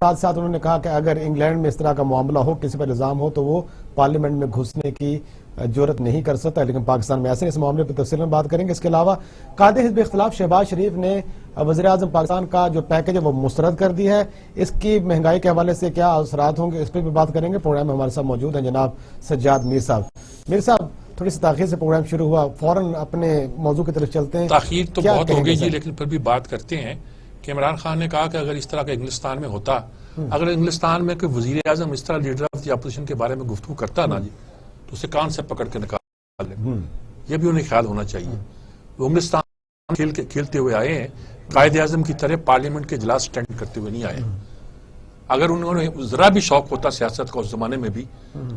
ساتھ ساتھ انہوں نے کہا کہ اگر انگلینڈ میں اس طرح کا معاملہ ہو، کسی پر الزام ہو، تو وہ پارلیمنٹ میں گھسنے کی جرت نہیں کر سکتا، لیکن پاکستان میں ایسے اس معاملے پر تفصیل میں بات کریں گے۔ اس کے علاوہ قائد حزب اختلاف شہباز شریف نے وزیر اعظم پاکستان کا جو پیکج ہے وہ مسترد کر دی ہے، اس کی مہنگائی کے حوالے سے کیا اثرات ہوں گے، اس پہ بھی بات کریں گے۔ پروگرام میں ہمارے ساتھ موجود ہیں جناب سجاد میر صاحب۔ میر صاحب، تھوڑی سی تاخیر سے پروگرام شروع ہوا، فوراً اپنے موضوع کی طرف چلتے ہیں۔ تاخیر تو بہت ہو گئی جی، لیکن پھر بھی بات کرتے ہیں کہ عمران خان نے کہا کہ اگر اس طرح کا انگلستان میں ہوتا، اگر انگلستان میں کوئی وزیر اعظم اس طرح لیڈر آف دی اپوزیشن کے بارے میں گفتگو کرتا نا جی، تو اسے کان سے پکڑ کے نکال لے، یہ بھی انہیں خیال ہونا چاہیے۔ وہ انگلستان کھیلتے ہوئے آئے ہیں، قائد اعظم کی طرح پارلیمنٹ کے اجلاس اٹینڈ کرتے ہوئے نہیں آئے۔ اگر انہوں نے ذرا بھی شوق ہوتا سیاست کا اس زمانے میں بھی،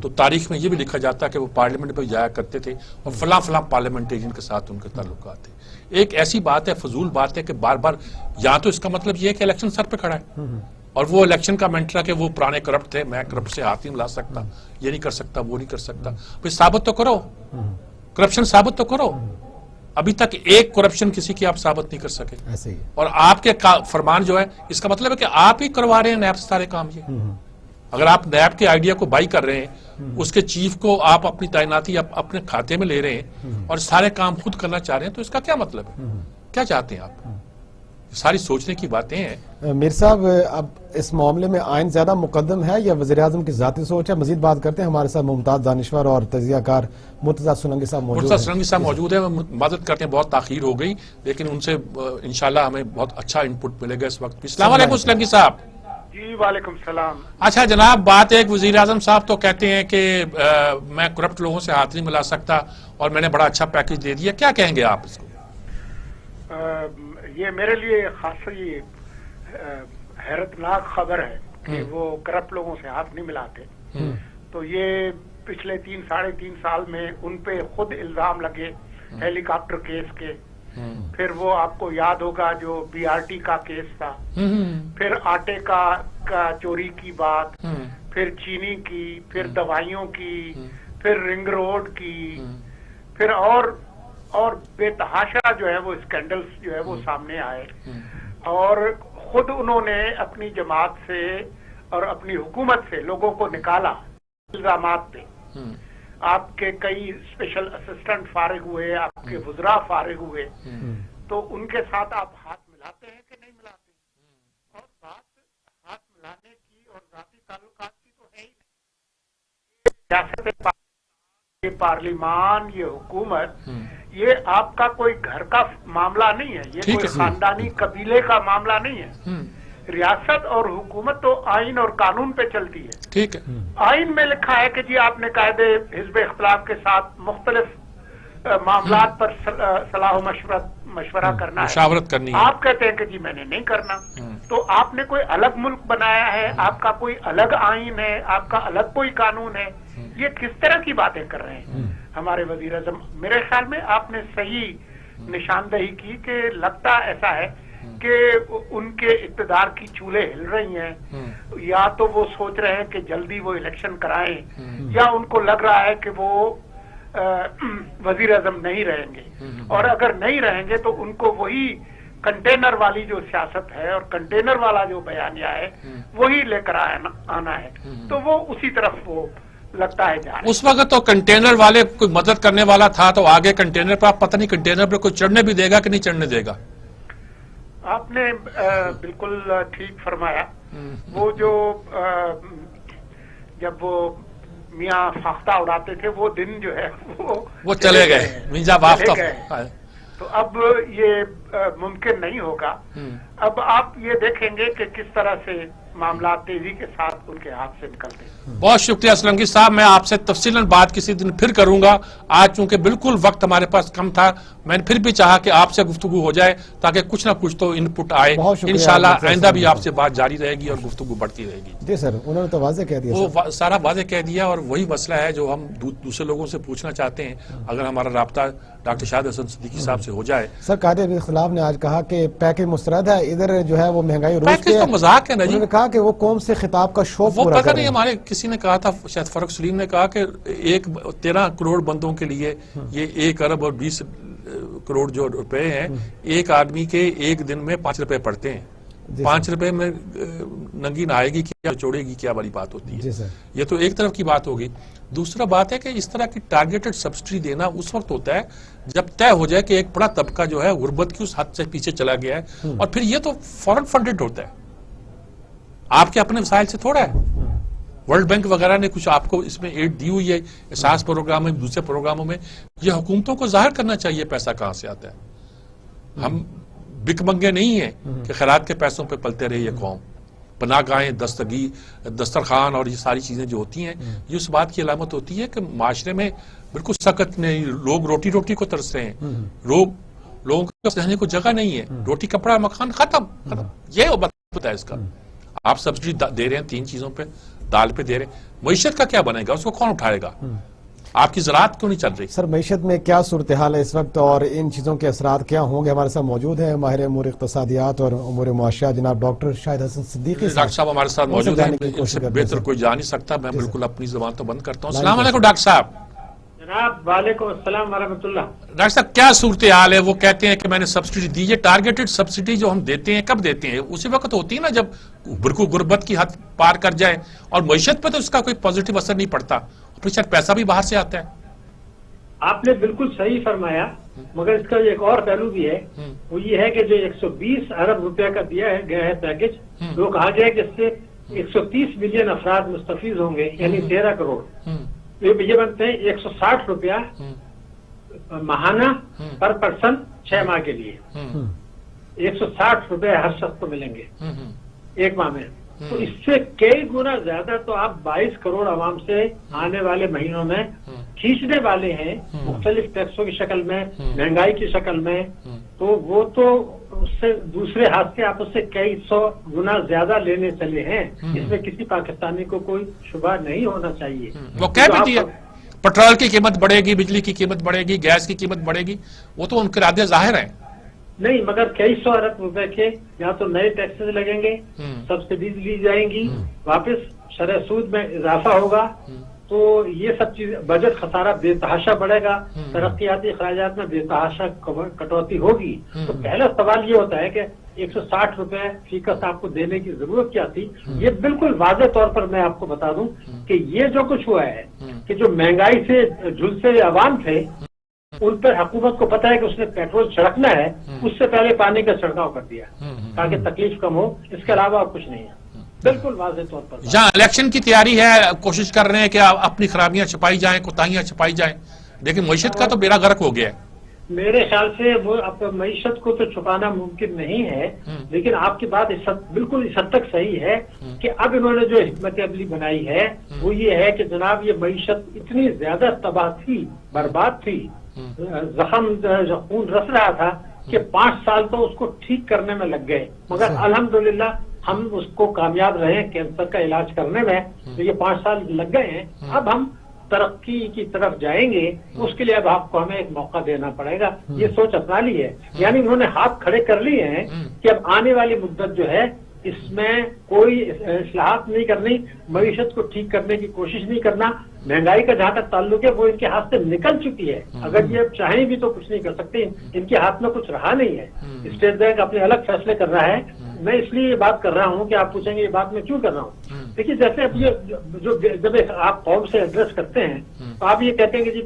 تو تاریخ میں یہ بھی لکھا جاتا کہ وہ پارلیمنٹ پہ جایا کرتے تھے اور فلاں فلاں پارلیمنٹیرین کے ساتھ ان کے تعلقات تھے۔ ایک ایسی بات ہے، فضول بات ہے کہ بار بار، یا تو اس کا مطلب یہ ہے کہ الیکشن سر پہ کھڑا ہے اور وہ الیکشن کا مینٹرا کہ وہ پرانے کرپٹ تھے، میں کرپٹ سے ہاتھ نہیں ملا سکتا، یہ نہیں کر سکتا، وہ نہیں کر سکتا۔ پھر ثابت تو کرو، کرپشن ثابت تو کرو۔ ابھی تک ایک کرپشن کسی کی آپ ثابت نہیں کر سکے، اور آپ کے فرمان جو ہے، اس کا مطلب ہے کہ آپ ہی کروا رہے ہیں نیب سے سارے کام۔ یہ اگر آپ نیب کے آئیڈیا کو بائی کر رہے ہیں، اس کے چیف کو آپ اپنی تعیناتی اپنے کھاتے میں لے رہے ہیں اور سارے کام خود کرنا چاہ رہے ہیں، تو اس کا کیا مطلب ہے؟ کیا چاہتے ہیں آپ؟ ساری سوچنے کی باتیں ہیں۔ میر صاحب، اب اس معاملے میں آئین زیادہ مقدم ہے یا وزیر اعظم کی ذاتی سوچ ہے؟ مزید بات کرتے ہیں، ہمارے ساتھ ممتاز دانشور اور تجزیہ کار مرتضیٰ سولنگی صاحب موجود ہیں۔ مرتضیٰ سولنگی صاحب موجود ہیں، مدد کرتے ہیں، بہت تاخیر ہو گئی، لیکن ان سے انشاءاللہ ہمیں بہت اچھا انپٹ ملے گا اس وقت۔ السلام علیکم سولنگی صاحب۔ جی وعلیکم السلام۔ اچھا جناب، بات ایک وزیر اعظم صاحب تو کہتے ہیں کہ میں کرپٹ لوگوں سے ہاتھ نہیں ملا سکتا اور میں نے بڑا اچھا پیکج دے دیا، کیا کہیں گے آپ اس کو؟ یہ میرے لیے خاصی حیرتناک خبر ہے کہ وہ کرپٹ لوگوں سے ہاتھ نہیں ملاتے۔ تو یہ پچھلے 3-3.5 سال میں ان پہ خود الزام لگے ہیلی کاپٹر کیس کے، پھر وہ آپ کو یاد ہوگا جو BRT کا کیس تھا، پھر آٹے کا چوری کی بات، پھر چینی کی، پھر دوائیوں کی، پھر رنگ روڈ کی، پھر اور بے تحاشا جو ہے وہ اسکینڈلز جو ہے وہ سامنے آئے، اور خود انہوں نے اپنی جماعت سے اور اپنی حکومت سے لوگوں کو نکالا الزامات پہ۔ آپ کے کئی اسپیشل اسسٹنٹ فارغ ہوئے، آپ کے وزراء فارغ ہوئے، تو ان کے ساتھ آپ ہاتھ ملاتے ہیں کہ نہیں ملاتے؟ اور بات ہاتھ ملانے کی اور ذاتی تعلقات کی تو ہے ہی نہیں۔ سیاست، یہ پارلیمان، یہ حکومت، یہ آپ کا کوئی گھر کا معاملہ نہیں ہے، یہ کوئی خاندانی قبیلے کا معاملہ نہیں ہے۔ ریاست اور حکومت تو آئین اور قانون پہ چلتی ہے۔ ٹھیک ہے، آئین میں لکھا ہے کہ جی آپ نے قائد حزب اختلاف کے ساتھ مختلف معاملات پر صلاح و مشورہ کرنا ہے، مشاورت کرنی ہے۔ آپ کہتے ہیں کہ جی میں نے نہیں کرنا، تو آپ نے کوئی الگ ملک بنایا ہے، آپ کا کوئی الگ آئین ہے، آپ کا الگ کوئی قانون ہے، یہ کس طرح کی باتیں کر رہے ہیں ہمارے وزیر اعظم؟ میرے خیال میں آپ نے صحیح نشاندہی کی کہ لگتا ایسا ہے کہ ان کے اقتدار کی چولیں ہل رہی ہیں، یا تو وہ سوچ رہے ہیں کہ جلدی وہ الیکشن کرائیں، یا ان کو لگ رہا ہے کہ وہ وزیر اعظم نہیں رہیں گے، اور اگر نہیں رہیں گے تو ان کو وہی کنٹینر والی جو سیاست ہے اور کنٹینر والا جو بیانیہ ہے وہی لے کر آنا ہے، تو وہ اسی طرف وہ لگتا ہے جا رہا ہے۔ اس وقت تو کنٹینر والے کوئی مدد کرنے والا تھا، تو آگے کنٹینر پر آپ پتہ نہیں کنٹینر پر کوئی چڑھنے بھی دے گا کہ نہیں چڑھنے دے گا۔ آپ نے بالکل ٹھیک فرمایا۔ وہ جو جب وہ میاں فاختہ اڑاتے تھے وہ دن جو ہے وہ چلے گئے، میاں فاختہ، تو اب یہ ممکن نہیں ہوگا۔ اب آپ یہ دیکھیں گے کہ کس طرح سے معاملات تیزی کے ساتھ ان کے ہاتھ سے نکلتے ہیں۔ بہت شکریہ سولنگی صاحب، میں آپ سے تفصیلاً بات کسی دن پھر کروں گا۔ آج چونکہ بالکل وقت ہمارے پاس کم تھا، میں نے پھر بھی چاہا کہ آپ سے گفتگو ہو جائے تاکہ کچھ نہ کچھ تو انپٹ آئے۔ انشاءاللہ آئندہ بھی آپ سے بات جاری رہے گی اور گفتگو بڑھتی رہے گی۔ جی سر، انہوں نے تو واضح کہہ دیا، وہ سارا واضح کہہ دیا، اور وہی مسئلہ ہے جو ہم دوسرے لوگوں سے پوچھنا چاہتے ہیں۔ اگر ہمارا رابطہ ڈاکٹر شاہد حسن صدیقی صاحب سے ہو جائے۔ سر، قائد حزب اختلاف نے آج کہا کہ پیکج مسترد ہے، ادھر جو ہے وہ مہنگائی روز پیکج تو مذاق ہے نا جی۔ انہوں نے کہا کہ وہ قوم سے خطاب کا شوق وہ پورا پتہ نہیں، ہمارے کسی نے کہا تھا، شاید فرق سلیم نے کہا کہ 13 کروڑ بندوں کے لیے یہ 1 ارب اور 20 کروڑ جو روپے ہیں، ایک آدمی کے ایک دن میں 5 روپے پڑتے ہیں۔ ₹5 میں ننگی نہائے گی کیا چوڑے گی کیا والی بات ہوتی ہے. یہ تو ایک طرف کی بات ہوگی. دوسرا بات ہے کہ اس طرح کی ٹارگیٹڈ سبسڈی دینا اس وقت ہوتا ہے جب طے ہو جائے کہ ایک بڑا طبقہ جو ہے غربت کی اس حد سے پیچھے چلا گیا ہے, اور پھر یہ تو فورن فنڈڈ ہوتا ہے, آپ کے اپنے وسائل سے تھوڑا ہے. ورلڈ بینک وغیرہ نے کچھ آپ کو اس میں ایڈ دی ہوئی ہے احساس پروگرام میں, دوسرے پروگراموں میں. یہ حکومتوں کو ظاہر کرنا چاہیے پیسہ کہاں سے آتا ہے. ہم بک منگے نہیں ہیں کہ خیرات کے پیسوں پہ پلتے رہے یہ قوم. پناہ گاہیں, دسترخوان اور یہ ساری چیزیں جو ہوتی ہیں, یہ اس بات کی علامت ہوتی ہے کہ معاشرے میں بالکل سکت نہیں, لوگ روٹی کو ترس رہے ہیں, لوگوں کو رہنے کو جگہ نہیں ہے, روٹی کپڑا مکان ختم. یہ بات ہے اس کا. آپ سبسڈی دے رہے ہیں 3 چیزوں پہ, دال پہ دے رہے ہیں, معیشت کا کیا بنے گا, اس کو کون اٹھائے گا؟ آپ کی زراعت کیوں نہیں چل رہی؟ سر معیشت میں کیا صورتحال ہے اس وقت اور ان چیزوں کے اثرات کیا ہوں گے؟ ہمارے ساتھ موجود ہیں ماہر امور اقتصادیات اور امور معاشیات جناب ڈاکٹر شاہد حسن صدیقی. ڈاکٹر صاحب ہمارے ساتھ موجود ہیں, اس سے بہتر کوئی جا نہیں سکتا. میں بالکل اپنی زبان تو بند کرتا ہوں. السلام علیکم ڈاکٹر صاحب. جناب وعلیکم السلام ورحمۃ اللہ. ڈاکٹر صاحب کیا صورتحال ہے؟ وہ کہتے ہیں کہ میں نے سبسڈی دی. یہ ٹارگیٹڈ سبسڈی جو ہم دیتے ہیں کب دیتے ہیں؟ اسی وقت ہوتی ہے نا جب غربت کی حد پار کر جائے, اور معیشت پہ تو اس کا کوئی پازیٹیو اثر نہیں پڑتا, اور پھر شاید پیسہ بھی باہر سے آتا ہے. آپ نے بالکل صحیح فرمایا, مگر اس کا ایک اور پہلو بھی ہے. وہ یہ ہے کہ جو 120 ارب روپے کا دیا گیا ہے پیکج, وہ کہا گیا ہے کہ اس سے 130 ملین افراد مستفید ہوں گے, یعنی 13 کروڑ. یہ بنتے ہیں 160 روپیہ ماہانہ پر پرسن 6 ماہ کے لیے. 160 روپے ہر شخص کو ملیں گے ایک ماہ میں. تو اس سے کئی گنا زیادہ تو آپ 22 کروڑ عوام سے آنے والے مہینوں میں کھینچنے والے ہیں, مختلف ٹیکسوں کی شکل میں, مہنگائی کی شکل میں. تو وہ تو اس سے دوسرے ہاتھ سے آپ اس سے کئی 100 گنا زیادہ لینے چلے ہیں. اس میں کسی پاکستانی کو کوئی شبہ نہیں ہونا چاہیے. وہ کہہ بھی دیا پیٹرول کی قیمت بڑھے گی, بجلی کی قیمت بڑھے گی, گیس کی قیمت بڑھے گی, وہ تو ان کے ارادے ظاہر ہیں. نہیں, مگر کئی 100 ارب روپے کے یا تو نئے ٹیکسز لگیں گے, سبسڈیز لی جائیں گی, واپس شرح سود میں اضافہ ہوگا. تو یہ سب چیز, بجٹ خسارہ بے تحاشا بڑھے گا, ترقیاتی اخراجات میں بے تحاشا کٹوتی ہوگی. تو پہلا سوال یہ ہوتا ہے کہ 160 روپے فی کس آپ کو دینے کی ضرورت کیا تھی؟ یہ بالکل واضح طور پر میں آپ کو بتا دوں کہ یہ جو کچھ ہوا ہے کہ جو مہنگائی سے جھلسے عوام تھے, ان پر حکومت کو پتا ہے کہ اس نے پیٹرول چھڑکنا ہے, اس سے پہلے پانی کا چھڑکاؤ کر دیا تاکہ تکلیف کم ہو. اس کے علاوہ کچھ نہیں ہے. بالکل واضح طور پر جہاں الیکشن کی تیاری ہے, کوشش کر رہے ہیں کہ اپنی خرابیاں چھپائی جائیں, کوتاہیاں چھپائی جائیں, لیکن معیشت کا تو بیڑا غرق ہو گیا ہے. میرے خیال سے وہ معیشت کو تو چھپانا ممکن نہیں ہے, لیکن آپ کی بات بالکل اس حد تک صحیح ہے کہ اب انہوں نے جو حکمت عملی بنائی ہے وہ یہ ہے کہ جناب یہ معیشت اتنی زیادہ تباہ تھی, برباد تھی, زخم خون رس رہا تھا کہ 5 سال تو اس کو ٹھیک کرنے میں لگ گئے. مگر الحمدللہ ہم اس کو کامیاب رہے کینسر کا علاج کرنے میں. تو یہ 5 سال لگ گئے ہیں, اب ہم ترقی کی طرف جائیں گے. اس کے لیے اب آپ کو ہمیں ایک موقع دینا پڑے گا. یہ سوچ اپنا لی ہے, یعنی انہوں نے ہاتھ کھڑے کر لیے ہیں کہ اب آنے والی مدت جو ہے اس میں کوئی اصلاحات نہیں کرنی, معیشت کو ٹھیک کرنے کی کوشش نہیں کرنا. مہنگائی کا جہاں تک تعلق ہے وہ ان کے ہاتھ سے نکل چکی ہے. اگر یہ چاہیں بھی تو کچھ نہیں کر سکتے, ان کے ہاتھ میں کچھ رہا نہیں ہے. اسٹیٹ بینک اپنے الگ فیصلے کر رہا ہے. میں اس لیے یہ بات کر رہا ہوں کہ آپ پوچھیں گے یہ بات میں کیوں کر رہا ہوں. دیکھیے جیسے اب یہ جو جب آپ قوم سے ایڈریس کرتے ہیں تو آپ یہ کہتے ہیں کہ جی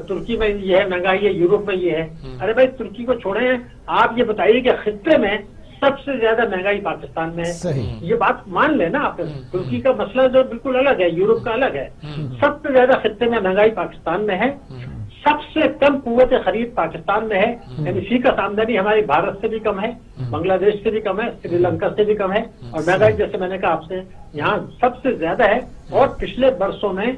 ترکی میں یہ ہے مہنگائی ہے, یوروپ میں یہ ہے. ارے بھائی ترکی کو چھوڑیں, آپ یہ بتائیے کہ خطے میں سب سے زیادہ مہنگائی پاکستان میں ہے. یہ بات مان لیں نا آپ. ترکی کا مسئلہ جو بالکل الگ ہے, یوروپ کا الگ ہے. سب سے زیادہ خطے میں مہنگائی پاکستان میں ہے. سب سے کم قوت خرید پاکستان میں ہے, یعنی فی کا آمدنی ہماری بھارت سے بھی کم ہے, بنگلہ دیش سے بھی کم ہے, سری لنکا سے بھی کم ہے. اور مہنگائی جیسے میں نے کہا آپ سے یہاں سب سے زیادہ ہے. اور پچھلے برسوں میں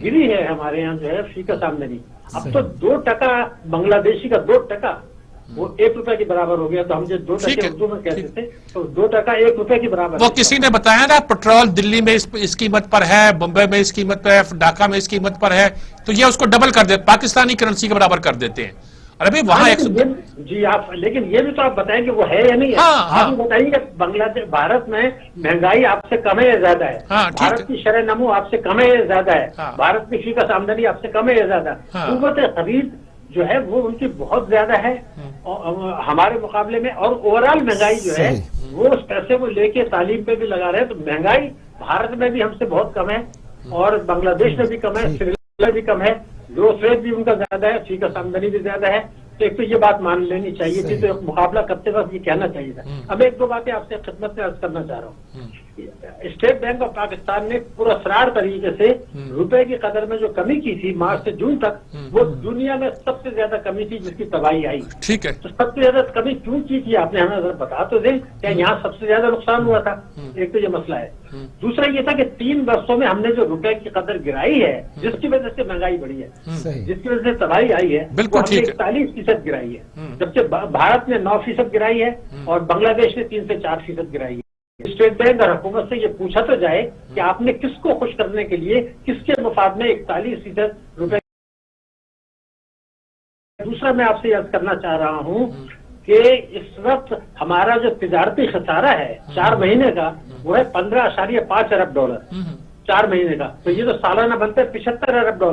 گری ہے ہمارے یہاں جو ہے فی کا آمدنی. اب تو 2% بنگلہ دیشی کا 2% وہ 1 روپے کے برابر ہو گیا. تو ہم جو 2% اردو میں کہتے تھے تو 2% 1 روپے کے برابر. وہ کسی نے بتایا نا پیٹرول دلی میں اس قیمت پر ہے, بمبئی میں اس قیمت پر ہے, ڈھاکہ میں اس قیمت پر ہے, تو یہ اس کو ڈبل کر دیتے, پاکستانی کرنسی کے برابر کر دیتے ہیں. ارے بھائی وہاں جی آپ, لیکن یہ بھی تو آپ بتائیں کہ وہ ہے یا نہیں ہے. آپ بتائیے کہ بنگلہ دیش بھارت میں مہنگائی آپ سے کم ہے یا زیادہ ہے؟ بھارت کی شرح نمو آپ سے کم ہے یا زیادہ ہے؟ بھارت کی فی کا آمدنی آپ سے کم ہے یا زیادہ؟ قوت خرید جو ہے وہ ان کی بہت زیادہ ہے ہمارے مقابلے میں، اور اوور آل مہنگائی جو ہے وہ اس پیسے کو لے کے تعلیم پہ بھی لگا رہے ہیں. تو مہنگائی بھارت میں بھی ہم سے بہت کم ہے، اور بنگلہ دیش میں بھی کم ہے، سری لنکا میں بھی کم ہے، گروتھ ریٹ بھی ان کا زیادہ ہے، فیکس آمدنی بھی زیادہ ہے. تو ایک تو یہ بات مان لینی چاہیے تھی، تو مقابلہ کرتے وقت یہ کہنا چاہیے تھا. اب ایک دو باتیں آپ سے خدمت میں عرض کرنا چاہ رہا ہوں. اسٹیٹ بینک آف پاکستان نے پراسرار طریقے سے روپے کی قدر میں جو کمی کی تھی مارچ سے جون تک، وہ دنیا میں سب سے زیادہ کمی تھی جس کی تباہی آئی. ٹھیک ہے. تو سب سے زیادہ کمی کیوں کی تھی آپ نے ہمیں ذرا بتا تو دیں، کیا یہاں سب سے زیادہ نقصان ہوا تھا؟ ایک تو یہ مسئلہ ہے. دوسرا یہ تھا کہ 3 برسوں میں ہم نے جو روپے کی قدر گرائی ہے، جس کی وجہ سے مہنگائی بڑھی ہے، جس کی وجہ سے تباہی آئی ہے، وہ ہم نے 41% گرائی ہے، جبکہ بھارت نے 9% گرائی ہے اور بنگلہ دیش نے 3 سے 4% گرائی ہے. اسٹیٹ بینک اور حکومت سے یہ پوچھا تو جائے کہ آپ نے کس کو خوش کرنے کے لیے کس کے مفاد میں 41% روپے. دوسرا میں آپ سے عرض کرنا چاہ رہا ہوں کہ اس وقت ہمارا جو تجارتی خسارہ ہے 4 مہینے کا، وہ ہے $15.5 ارب 4 مہینے کا. تو یہ تو سالانہ بنتا ہے $75 ارب.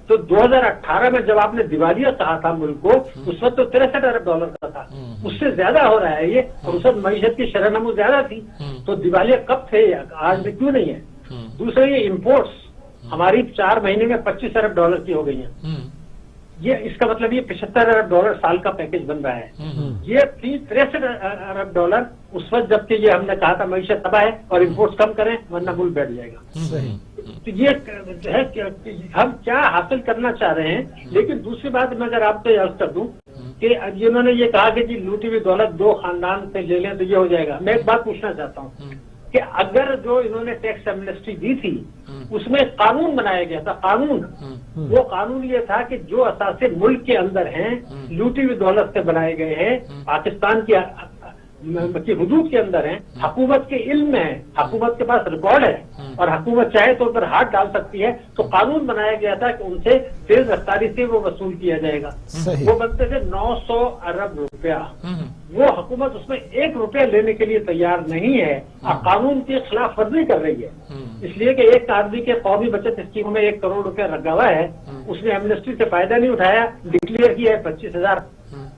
تو 2018 میں جب آپ نے دیوالیہ کہا تھا ملک کو، اس وقت تو $63 ارب کا تھا. اس سے زیادہ ہو رہا ہے یہ، اور اس وقت معیشت کی شرح نمو زیادہ تھی. تو دیوالیہ کب تھے، آج میں کیوں نہیں ہے؟ دوسرا یہ امپورٹس ہماری 4 مہینے میں $25 ارب کی ہو گئی ہیں. یہ اس کا مطلب یہ $75 ارب سال کا پیکج بن رہا ہے. یہ $63 ارب اس وقت، جبکہ یہ ہم نے کہا تھا معیشت تباہ ہے اور امپورٹس کم کریں ورنہ ملک بیٹھ جائے گا. تو یہ ہے کہ ہم کیا حاصل کرنا چاہ رہے ہیں. لیکن دوسری بات میں اگر آپ کو عرض کر دوں کہ انہوں نے یہ کہا کہ جی لوٹی ہوئی دولت 2 خاندان سے لے لیں تو یہ ہو جائے گا. میں ایک بات پوچھنا چاہتا ہوں کہ اگر جو انہوں نے ٹیکس ایمنسٹی دی تھی اس میں قانون بنایا گیا تھا، وہ قانون یہ تھا کہ جو اثاثے ملک کے اندر ہیں لوٹی ہوئی دولت سے بنائے گئے ہیں، پاکستان کی حدود کے اندر ہیں، حکومت کے علم میں ہے، حکومت کے پاس ریکارڈ ہے اور حکومت چاہے تو ان پر ہاتھ ڈال سکتی ہے. تو قانون بنایا گیا تھا کہ ان سے تیز رفتاری سے وہ وصول کیا جائے گا. وہ بنتے تھے 900 ارب روپیہ. وہ حکومت اس میں 1 روپیہ لینے کے لیے تیار نہیں ہے اور قانون کی خلاف ورزی کر رہی ہے. اس لیے کہ ایک آدمی کے قومی بچت اسکیم میں 1 کروڑ روپیہ لگا ہوا ہے، اس نے ایمنسٹی سے فائدہ نہیں اٹھایا، ڈکلیئر کیا ہے 25,000.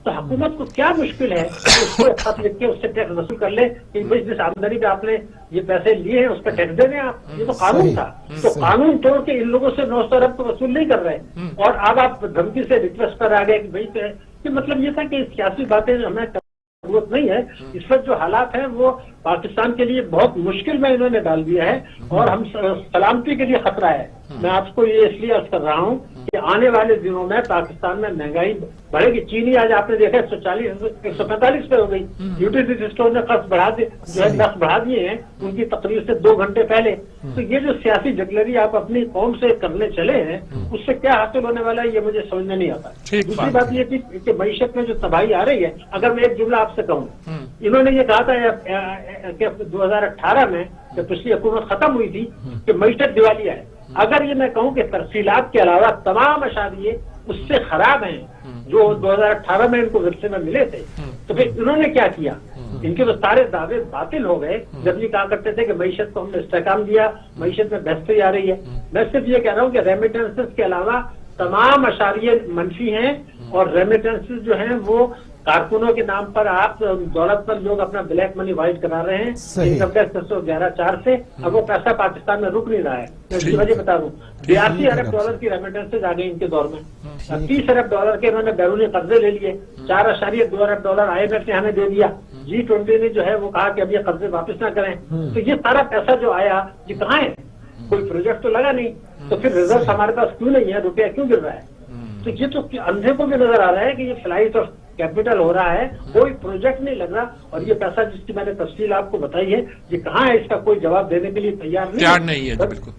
تو حکومت کو کیا مشکل ہے کہ اس کو خط لکھ کے اس سے ٹیکس وصول کر لے کہ جس آمدنی پہ آپ نے یہ پیسے لیے ہیں اس پہ ٹیکس دے دیں آپ. یہ تو قانون تھا. تو قانون توڑ کے ان لوگوں سے 900 ارب کو وصول نہیں کر رہے، اور اب آپ دھمکی سے ریکویسٹ پر آ گئے کہ بھائی کہ مطلب یہ تھا کہ سیاسی باتیں ہمیں ضرورت نہیں ہے. اس وقت جو حالات ہیں وہ پاکستان کے لیے بہت مشکل میں انہوں نے ڈال دیا ہے اور ہم سلامتی کے لیے خطرہ ہے. میں آپ کو یہ اس لیے عرض کر رہا ہوں کہ آنے والے دنوں میں پاکستان میں مہنگائی بڑھے گی. چینی آج آپ نے دیکھا 145 پہ ہو گئی. یوٹیلیٹی اسٹور نے خرچ بڑھا دیے ہیں ان کی تقریر سے 2 گھنٹے پہلے. تو یہ جو سیاسی جگلری آپ اپنی قوم سے کرنے چلے ہیں اس سے کیا حاصل ہونے والا ہے یہ مجھے سمجھ میں نہیں آتا. دوسری بات یہ تھی کہ معیشت میں جو تباہی آ رہی ہے، اگر میں ایک جملہ آپ سے کہوں، انہوں نے یہ کہا تھا کہ 2018 میں جب پچھلی حکومت ختم ہوئی تھی کہ معیشت دیوالیہ ہے. اگر یہ میں کہوں کہ تفصیلات کے علاوہ تمام اشاریے اس سے خراب ہیں جو 2018 میں ان کو ورثے میں ملے تھے، تو پھر انہوں نے کیا کیا؟ ان کے تو سارے دعوے باطل ہو گئے جب یہ کہا کرتے تھے کہ معیشت کو ہم نے استحکام دیا، معیشت میں بہتری آ رہی ہے. میں صرف یہ کہہ رہا ہوں کہ ریمیٹنسز کے علاوہ تمام اشاریے منفی ہیں، اور ریمیٹنسز جو ہیں وہ کارکنوں کے نام پر آپ دولت پر لوگ اپنا بلیک منی وائٹ کرا رہے ہیں انکم ٹیکس 611(4) سے. اب وہ پیسہ پاکستان میں رک نہیں رہا ہے. میں اس کی وجہ بتا دوں، 82 ارب ڈالر کی ریمیٹنسز آ گئی ان کے دور میں. 30 ارب ڈالر کے انہوں نے بیرونی قرضے لے لیے. 4.2 ارب ڈالر IMF نے ہمیں دے دیا. G20 نے جو ہے وہ کہا کہ اب یہ قرضے واپس نہ کریں. تو یہ سارا پیسہ جو آیا یہ کہاں ہے؟ کوئی پروجیکٹ تو لگا نہیں. تو پھر ریزرو ہمارے پاس کیوں نہیں ہے؟ روپیہ کیوں گر رہا ہے؟ تو یہ تو اندھے کو بھی نظر آ رہا ہے کہ یہ فلائٹ آف کیپٹل ہو رہا ہے، کوئی پروجیکٹ نہیں لگ رہا. اور یہ پیسہ جس کی میں نے تفصیل آپ کو بتائی ہے یہ کہاں ہے؟ اس کا کوئی جواب دینے کے لیے تیار نہیں ہے. بالکل.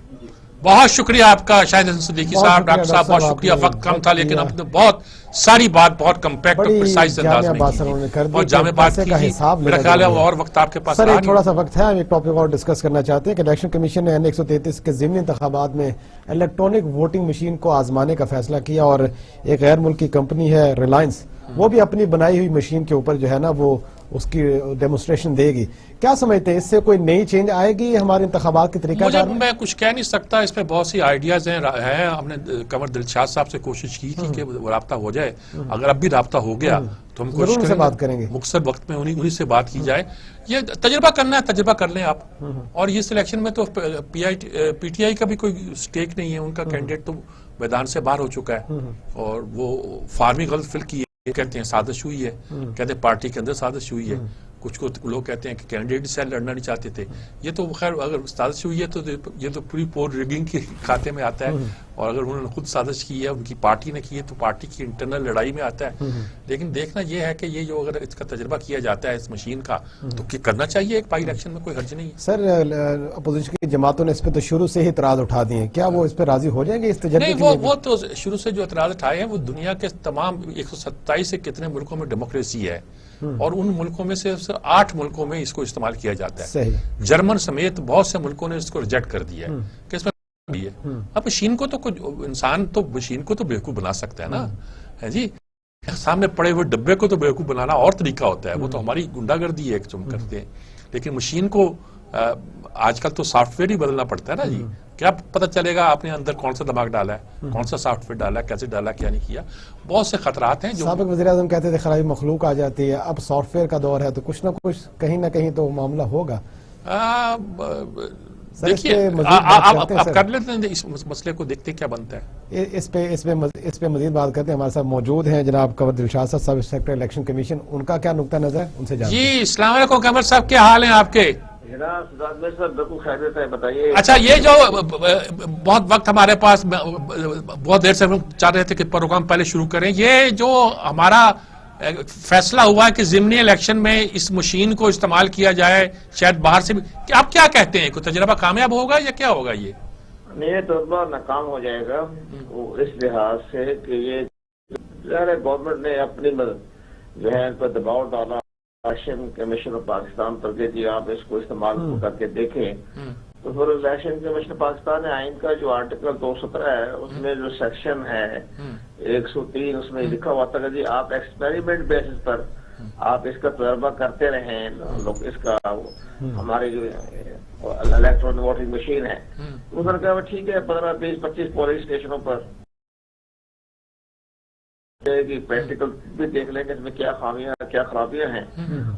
بہت شکریہ آپ کا شاہد حسن صدیقی صاحب. ڈاکٹر صاحب بہت شکریہ. وقت کم تھا لیکن آپ نے بہت ساری بات بہت کمپیکٹ اور پریسائز انداز میں کی، بہت جامع بات کی. میرا خیال ہے اور وقت آپ کے پاس سر ایک تھوڑا سا وقت ہے، ہم ایک ٹاپک اور ڈسکس کرنا چاہتے ہیں کہ الیکشن کمیشن نے N133 کے ضمنی انتخابات میں الیکٹرانک ووٹنگ مشین کو آزمانے کا فیصلہ کیا، اور ایک غیر ملکی کمپنی ہے ریلائنس، وہ بھی اپنی بنائی ہوئی مشین کے اوپر جو ہے نا وہ اس کی ڈیمونسٹریشن دے گی. کیا سمجھتے ہیں اس سے کوئی نئی چینج آئے گی ہمارے انتخابات کے طریقہ کار میں؟ میں کچھ کہہ نہیں سکتا، اس پہ بہت سی آئیڈیاز ہیں. ہم نے قمر دلشاد صاحب سے کوشش کی تھی کہ رابطہ ہو جائے. اگر اب بھی رابطہ ہو گیا تو ہم کوشش کریں گے مختصر وقت میں انہی سے بات کی جائے. یہ تجربہ کرنا ہے، تجربہ کر لیں آپ. اور یہ سلیکشن میں تو پی ٹی آئی کا بھی کوئی سٹیک نہیں ہے. ان کا کینڈیڈیٹ تو میدان سے باہر ہو چکا ہے اور وہ فارمی غلط فل کی ہے، کہتے ہیں سازش ہوئی ہے، کہتے ہیں پارٹی کے اندر سازش ہوئی ہے. کچھ کو لوگ کہتے ہیں کہ کینڈیڈیٹ سے لڑنا نہیں چاہتے تھے. یہ تو خیر اگر سازش ہوئی ہے تو یہ تو پوری پور ریگنگ کے کھاتے میں آتا ہے. اور اگر انہوں نے خود سازش کی ہے، ان کی پارٹی نے کی ہے، تو پارٹی کی انٹرنل لڑائی میں آتا ہے. لیکن دیکھنا یہ ہے کہ یہ جو اگر اس کا تجربہ کیا جاتا ہے اس مشین کا تو کرنا چاہیے. ایک بائی الیکشن میں کوئی حرج نہیں ہے. سر اپوزیشن کی جماعتوں نے اس پہ تو شروع سے ہی اعتراض اٹھا دیے ہیں، کیا وہ اس پہ راضی ہو جائیں گے اس تجربے کے لیے؟ وہ تو شروع سے جو اعتراض اٹھائے ہیں وہ دنیا کے تمام 127 سے کتنے ملکوں میں ڈیموکریسی ہے اور ان ملکوں میں سے 8 ملکوں میں اس کو استعمال کیا جاتا ہے. صحیح. جرمن سمیت بہت سے ملکوں نے اس کو ریجیکٹ کر دیا ہے کہ اس میں بھی ہے. اب مشین کو تو انسان تو مشین کو تو بیوقوف بنا سکتا ہے نا جی. سامنے پڑے ہوئے ڈبے کو تو بیوقوف بنانا اور طریقہ ہوتا ہے، وہ تو ہماری گنڈا گردی ہے جو ہم کرتے ہیں. لیکن مشین کو آج کل تو سافٹ ویئر ہی بدلنا پڑتا ہے نا جی. کیا پتہ چلے گا آپ نے اندر کون سا دماغ ڈالا ہے، کون سا سافٹ ویئر ڈالا ہے، کیسے ڈالا، کیا نہیں کیا. بہت سے خطرات ہیں. جو سابق وزیر اعظم کہتے تھے خلائی مخلوق آ جاتی ہے، اب سافٹ ویئر کا دور ہے تو کچھ نہ کچھ کہیں نہ کہیں تو معاملہ ہوگا. دیکھیے آپ کر لیتے ہیں اس مسئلے کو، دیکھتے کیا بنتا ہے. اس پہ مزید بات کرتے ہیں. ہمارے ساتھ موجود ہیں جناب قمر دلشاد صاحب، سب انسپکٹر الیکشن کمیشن. ان کا کیا نقطہ نظر ہے، ان سے جانتے ہیں. جی السلام علیکم قمر صاحب، کیا حال ہیں آپ کے؟ بالکل خیریت ہے، بتائیے. اچھا، یہ جو بہت وقت ہمارے پاس بہت دیر سے ہم چاہ رہے تھے کہ پروگرام پہلے شروع کریں، یہ جو ہمارا فیصلہ ہوا کہ ضمنی الیکشن میں اس مشین کو استعمال کیا جائے شاید باہر سے بھی، آپ کیا کہتے ہیں؟ کوئی تجربہ کامیاب ہوگا یا کیا ہوگا؟ یہ نہیں، تجربہ ناکام ہو جائے گا اس لحاظ سے کہ یہ گورنمنٹ نے اپنی جو ہے ان پر دباؤ ڈالا. الیکشن کمیشن آف پاکستان پر کہ آپ اس کو استعمال کر کے دیکھیں، تو پھر الیکشن کمیشن پاکستان آئین کا جو آرٹیکل 217 ہے اس میں جو سیکشن ہے 103 اس میں لکھا ہوا تھا کہ جی آپ ایکسپیریمنٹ بیسس پر آپ اس کا تجربہ کرتے رہیں. لوگ اس کا ہماری جو الیکٹرانک ووٹنگ مشین ہے انہوں نے کہا ٹھیک ہے 15 20 25 پولنگ اسٹیشنوں پر پریکٹیکل بھی دیکھ لیں گے اس میں کیا خامیاں کیا خرابیاں ہیں،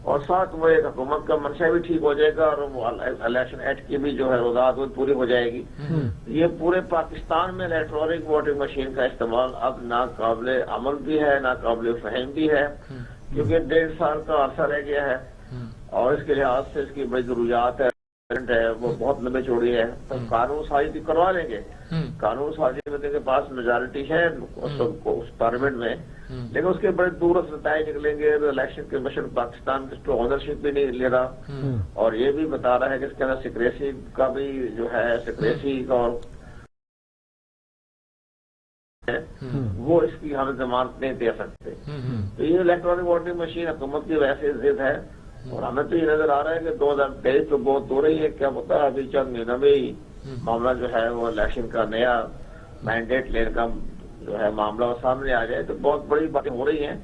اور ساتھ وہ ایک حکومت کا منشا بھی ٹھیک ہو جائے گا اور وہ الیکشن ایکٹ کی بھی جو ہے وضاحت وہ پوری ہو جائے گی. یہ پورے پاکستان میں الیکٹرانک ووٹنگ مشین کا استعمال اب ناقابل عمل بھی ہے، ناقابل فہم بھی ہے، کیونکہ 1.5 سال کا عرصہ رہ گیا ہے اور اس کے لحاظ سے اس کی بڑی ضروریات ہے وہ بہت لمبی چوڑی ہے. تو قانون سازی کروا لیں گے، قانون سازی میں کے پاس میجارٹی ہے اس پارلیمنٹ میں، لیکن اس کے بڑے دور سے نتائج نکلیں گے. الیکشن کمیشن پاکستان اس پہ آنرشپ بھی نہیں لے رہا اور یہ بھی بتا رہا ہے کہ اس کے اندر سیکریسی کا بھی جو ہے سیکریسی اور وہ اس کی ہم ضمانت نہیں دے سکتے. تو یہ الیکٹرانک ووٹنگ مشین حکومت کی ویسے ضد ہے اور ہمیں تو یہ نظر آ رہا ہے کہ 2023 تو بہت دور رہی ہے. کیا ہوتا ہے ابھی چند مہینوں میں ہی معاملہ جو ہے وہ الیکشن کا نیا مینڈیٹ لینے کا جو ہے معاملہ سامنے آ جائے تو بہت بڑی باتیں ہو رہی ہیں.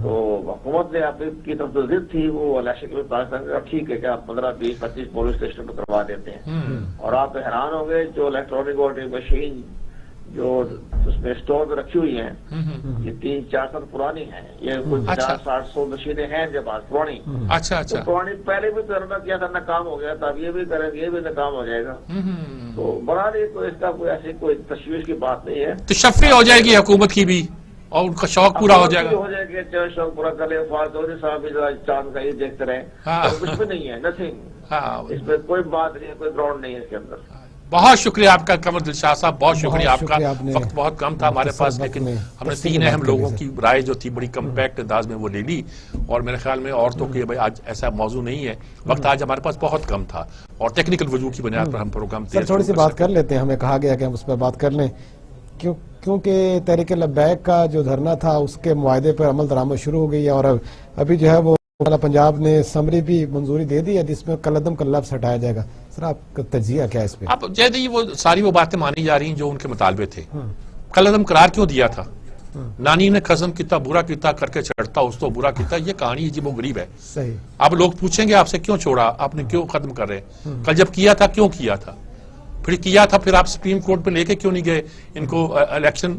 تو حکومت نے آپ کی طرف جو ضد تھی وہ الیکشن کے پاکستان کا ٹھیک ہے کہ آپ 15 20 25 پولنگ اسٹیشن پہ کروا دیتے ہیں اور آپ حیران ہوں گے جو الیکٹرانک ووٹنگ مشین جو اس میں اسٹور رکھی ہوئی ہیں یہ 3-4 سال پرانی ہیں. یہ کوئی 50-60 مشینیں ہیں جب آج پرانی. اچھا پرانی پہلے بھی تجربہ کیا تھا ناکام ہو گیا تھا، اب یہ بھی کریں گے یہ بھی ناکام ہو جائے گا. تو بہرحال اس کا کوئی ایسی کوئی تشویش کی بات نہیں ہے. تشفی ہو جائے گی حکومت کی بھی اور ان کا شوق پورا ہو جائے گا. ہو جائے گا چاہے شوق پورا کرے. فواد چودھری صاحب بھی چاند کا یہ دیکھتے رہے، کچھ بھی نہیں ہے، نتھنگ. اس میں کوئی بات نہیں ہے، کوئی گراؤنڈ نہیں ہے اس کے اندر. بہت شکریہ آپ کا قمر دلشاد صاحب، بہت شکریہ آپ کا. وقت بہت کم تھا ہمارے پاس لیکن ہم نے 3 اہم لوگوں کی رائے جو تھی بڑی کمپیکٹ انداز میں وہ لے لی اور میرے خیال میں عورتوں کے آج ایسا موضوع نہیں ہے. وقت آج ہمارے پاس بہت کم تھا اور ٹیکنیکل وجوہ کی بنیاد پر ہم پروگرام تھوڑی سی بات کر لیتے ہیں. ہمیں کہا گیا کہ ہم اس پر بات کر لیں کیونکہ تحریک لبیک کا جو دھرنا تھا اس کے معاہدے پر عمل درآمد شروع ہو گئی ہے اور ابھی جو ہے وہ پنجاب نے سمری بھی منظوری دے دی ہے جس میں قلعدم کا لفظ ہٹایا جائے گا. سر آپ کا تجزیہ کیا ہے اس پہ؟ اب جیسے وہ ساری وہ باتیں مانی جا رہی ہیں جو ان کے مطالبے تھے. قلعدم قرار کیوں دیا تھا؟ نانی نے قسم کیتا برا کیتا کر کے چڑھتا اس تو برا کیتا. یہ کہانی عجیب و غریب ہے. صحیح. اب لوگ پوچھیں گے آپ سے کیوں چھوڑا, آپ نے کیوں ختم کر رہے, کل جب کیا تھا کیوں کیا تھا, پھر کیا تھا پھر آپ سپریم کورٹ پہ لے کے کیوں نہیں گئے ان کو الیکشن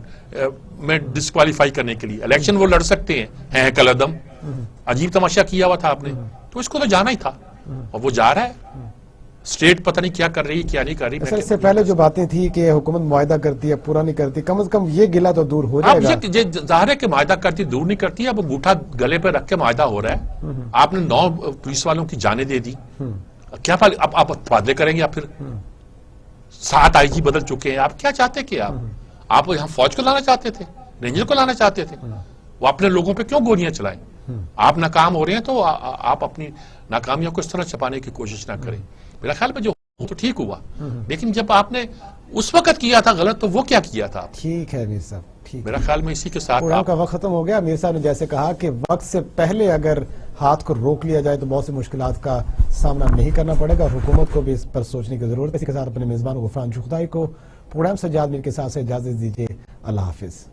میں ڈسکوالیفائی کرنے کے لیے. الیکشن وہ لڑ سکتے ہیں کل عدم. عجیب تماشا کیا ہوا تھا آپ نے, تو اس کو تو جانا ہی تھا اور وہ جا رہا ہے. اسٹیٹ پتہ نہیں کیا کر رہی کیا نہیں کر رہی. اس سے پہلے جو باتیں تھی کہ حکومت معاہدہ کرتی ہے پورا نہیں کرتی, کم از کم یہ گلہ تو دور ہو جائے گا. اب یہ ظاہر ہے کہ معاہدہ کرتی دور نہیں کرتی, اب انگوٹھا گلے پہ رکھ کے معاہدہ ہو رہا ہے. آپ نے 9 پولیس والوں کی جانیں دے دی, کیا اب آپ تبادلے کریں گے, آپ پھر 7 آئی جی بدل چکے ہیں. آپ کیا چاہتے کہ آپ یہاں فوج کو لانا چاہتے تھے, رینجر کو لانا چاہتے تھے, وہ اپنے لوگوں پہ کیوں گولیاں چلائیں. آپ ناکام ہو رہے ہیں تو آپ اپنی ناکامیوں کو اس طرح چھپانے کی کوشش نہ کریں. میرا خیال میں جو تو ٹھیک ہوا, لیکن جب آپ نے اس وقت کیا تھا غلط تو وہ کیا کیا تھا. ٹھیک ہے امیر صاحب, ٹھیک. میرا خیال میں اسی کے ساتھ پروگرام کا وقت ختم ہو گیا. امیر صاحب نے جیسے کہا کہ وقت سے پہلے اگر ہاتھ کو روک لیا جائے تو بہت سی مشکلات کا سامنا نہیں کرنا پڑے گا, اور حکومت کو بھی اس پر سوچنے کی ضرورت ہے. اسی کے ساتھ اپنے میزبان غفران چغتائی کو پروگرام سے سجاد میر کے ساتھ سے اجازت دیجیے. اللہ حافظ.